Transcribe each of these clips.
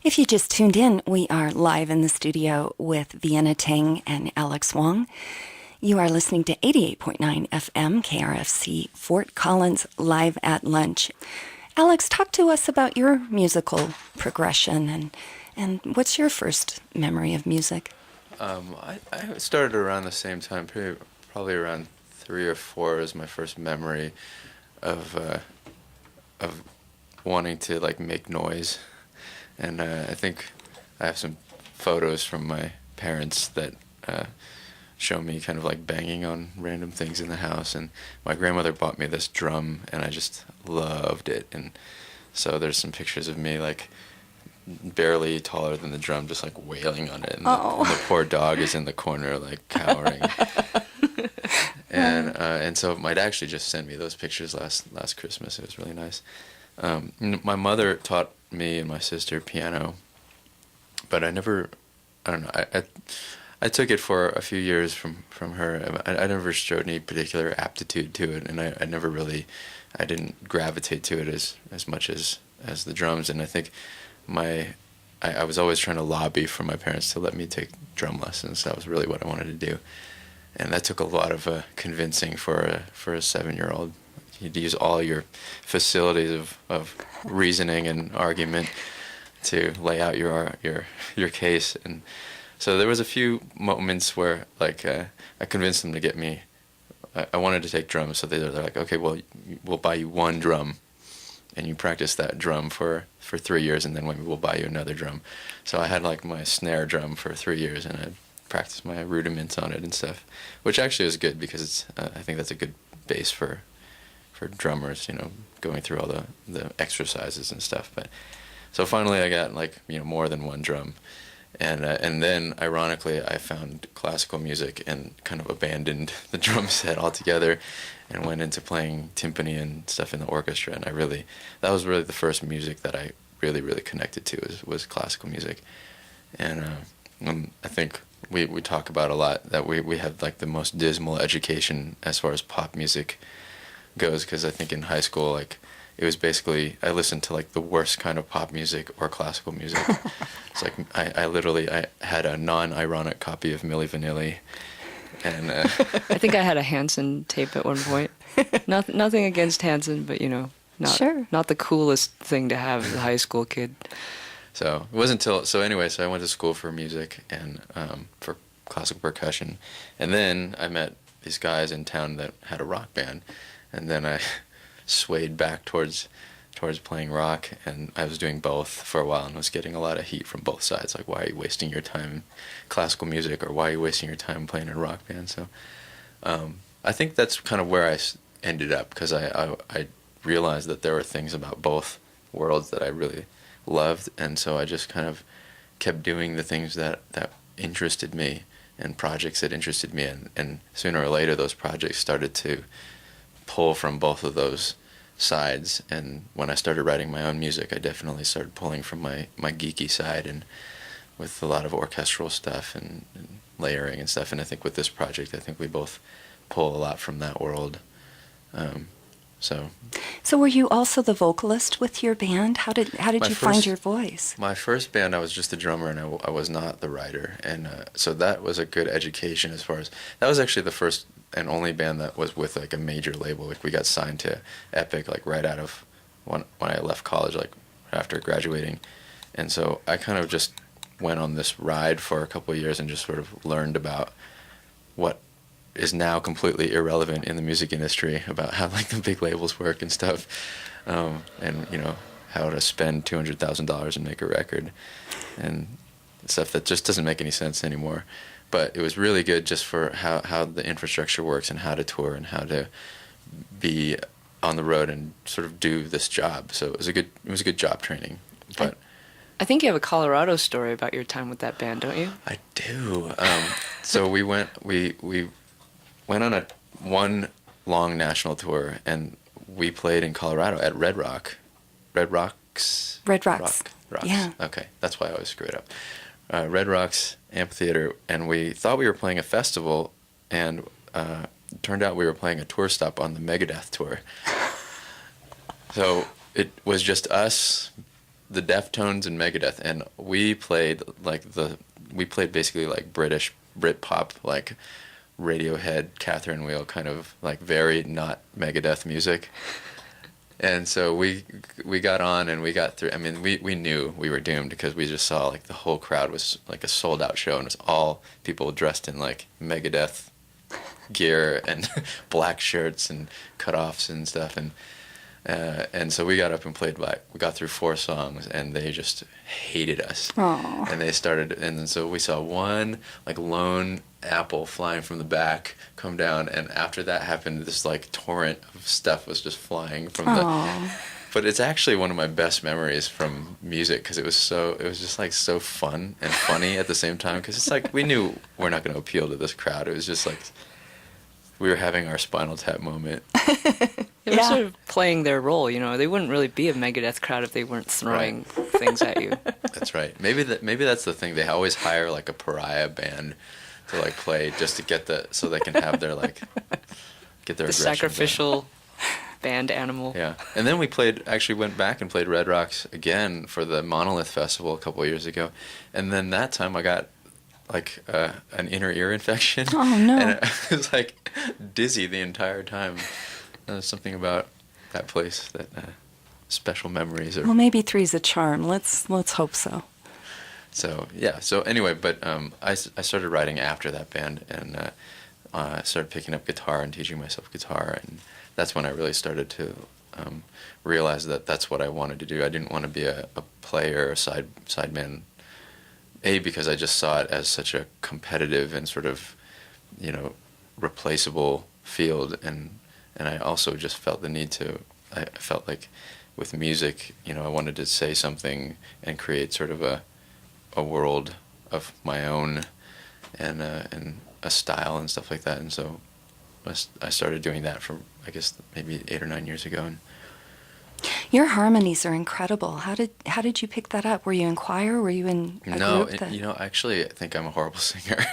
If you just tuned in, we are live in the studio with Vienna Teng and Alex Wong. You are listening to 88.9 FM, KRFC, Fort Collins, live at lunch. Alex, talk to us about your musical progression and what's your first memory of music? I started around the same time, probably around 3 or 4 is my first memory of wanting to like make noise. And I think I have some photos from my parents that show me kind of like banging on random things in the house. And my grandmother bought me this drum, and I just loved it. And so there's some pictures of me like barely taller than the drum, just like wailing on it. And the poor dog is in the corner like cowering. And so my dad actually just sent me those pictures last Christmas. It was really nice. My mother taught me and my sister piano, but I took it for a few years from her. I never showed any particular aptitude to it, and I didn't gravitate to it as much as the drums. And I think I was always trying to lobby for my parents to let me take drum lessons. That was really what I wanted to do, and that took a lot of convincing for a 7-year-old. You'd use all your facilities of reasoning and argument to lay out your case. And so there was a few moments where like I convinced them to get me. I wanted to take drums, so they're like, okay, well, we'll buy you one drum, and you practice that drum for 3 years, and then we'll buy you another drum. So I had like my snare drum for 3 years, and I practiced my rudiments on it and stuff, which actually was good because it's I think that's a good base for drummers, going through all the exercises and stuff. But so finally I got like more than one drum, and then ironically I found classical music and kind of abandoned the drum set altogether and went into playing timpani and stuff in the orchestra. And that was really the first music that I really connected to was classical music. And I think we talk about a lot that we have like the most dismal education as far as pop music goes, because I think in high school, like, it was basically, I listened to like the worst kind of pop music or classical music. It's like I had a non-ironic copy of Milli Vanilli, and I think I had a Hanson tape at one point. Nothing against Hanson, but not the coolest thing to have as a high school kid. So it wasn't until so I went to school for music and for classical percussion, and then I met these guys in town that had a rock band. And then I swayed back towards playing rock, and I was doing both for a while and was getting a lot of heat from both sides. Like, why are you wasting your time in classical music, or why are you wasting your time playing in a rock band? So I think that's kind of where I ended up, because I realized that there were things about both worlds that I really loved, and so I just kind of kept doing the things that interested me and projects that interested me, and sooner or later those projects started to pull from both of those sides. And when I started writing my own music, I definitely started pulling from my geeky side, and with a lot of orchestral stuff and layering and stuff. And I think with this project, I think we both pull a lot from that world. So were you also the vocalist with your band? How did you find your voice? My first band, I was just a drummer, and I was not the writer. And so that was a good education as far as, that was actually the first and only band that was with like a major label. Like, we got signed to Epic like right out of when I left college, like after graduating. And so I kind of just went on this ride for a couple of years and just sort of learned about what is now completely irrelevant in the music industry, about how like the big labels work and stuff, and how to spend $200,000 and make a record and stuff that just doesn't make any sense anymore. But it was really good just for how the infrastructure works and how to tour and how to be on the road and sort of do this job. So it was a good job training. But I think you have a Colorado story about your time with that band, don't you? I do. So we went on one long national tour, and we played in Colorado at Red Rocks. Yeah. Okay, that's why I always screw it up. Red Rocks Amphitheater, and we thought we were playing a festival, and it turned out we were playing a tour stop on the Megadeth tour. So it was just us, the Deftones and Megadeth, and we played basically like British Britpop, like Radiohead, Catherine Wheel, kind of like very not Megadeth music. And so we got on and we got through. I mean, we knew we were doomed because we just saw like the whole crowd was like a sold out show, and it was all people dressed in like Megadeth gear and black shirts and cutoffs and stuff, and so we got up and played we got through 4 songs, and they just hated us. Aww. And they started, and then so we saw one like lone apple flying from the back come down, and after that happened, this like torrent of stuff was just flying from the. But it's actually one of my best memories from music because it was just like so fun and funny at the same time, because it's like we knew we're not going to appeal to this crowd. It was just like we were having our Spinal Tap moment. They were sort of playing their role, you know. They wouldn't really be a Megadeth crowd if they weren't throwing things at you. That's right. Maybe that's the thing. They always hire like a pariah band to like play just to so they can have their like get their the sacrificial band animal. Yeah. And then we went back and played Red Rocks again for the Monolith Festival a couple of years ago, and then that time I got like an inner ear infection. Oh no! And I was like dizzy the entire time. There's something about that place that special memories are. Well, maybe 3's a charm. Let's hope so. So yeah. So anyway, but I started writing after that band, and I started picking up guitar and teaching myself guitar, and that's when I really started to realize that that's what I wanted to do. I didn't want to be a player, a sideman. Because I just saw it as such a competitive and sort of, replaceable field, and I also just felt the need to. I felt like with music, I wanted to say something and create sort of a world of my own, and a style and stuff like that. And so I started doing that for, I guess, maybe 8 or 9 years ago. And your harmonies are incredible. How did you pick that up? Were you in choir? Were you in a group? No, actually, I think I'm a horrible singer.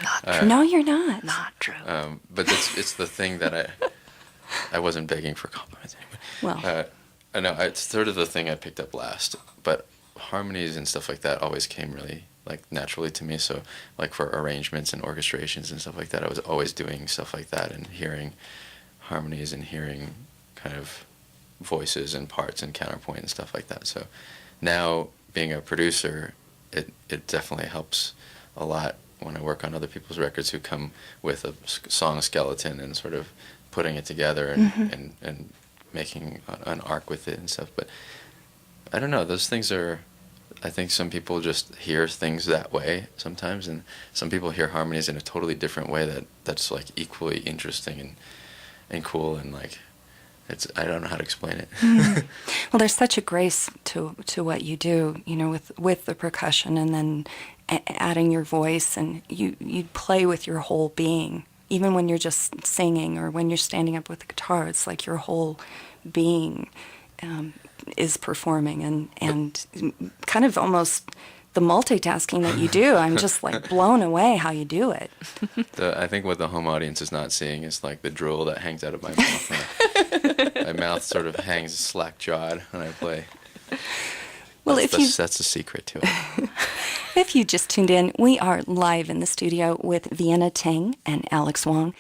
Not true. No, you're not. Not true. But it's the thing that I wasn't begging for compliments anyway. Well, I know it's sort of the thing I picked up last. But harmonies and stuff like that always came really like naturally to me. So like for arrangements and orchestrations and stuff like that, I was always doing stuff like that and hearing harmonies and hearing kind of voices and parts and counterpoint and stuff like that. So now being a producer, it definitely helps a lot when I work on other people's records who come with a song skeleton and sort of putting it together and making an arc with it and stuff. But I don't know, those things are, I think some people just hear things that way sometimes, and some people hear harmonies in a totally different way that's like equally interesting and cool, and like I don't know how to explain it. Well, there's such a grace to what you do, with the percussion, and then adding your voice, and you play with your whole being. Even when you're just singing or when you're standing up with the guitar, it's like your whole being is performing, and kind of almost the multitasking that you do. I'm just like blown away how you do it. I think what the home audience is not seeing is like the drool that hangs out of my mouth. My mouth sort of hangs slack-jawed when I play. Well, that's the secret to it. If you just tuned in, we are live in the studio with Vienna Teng and Alex Wong.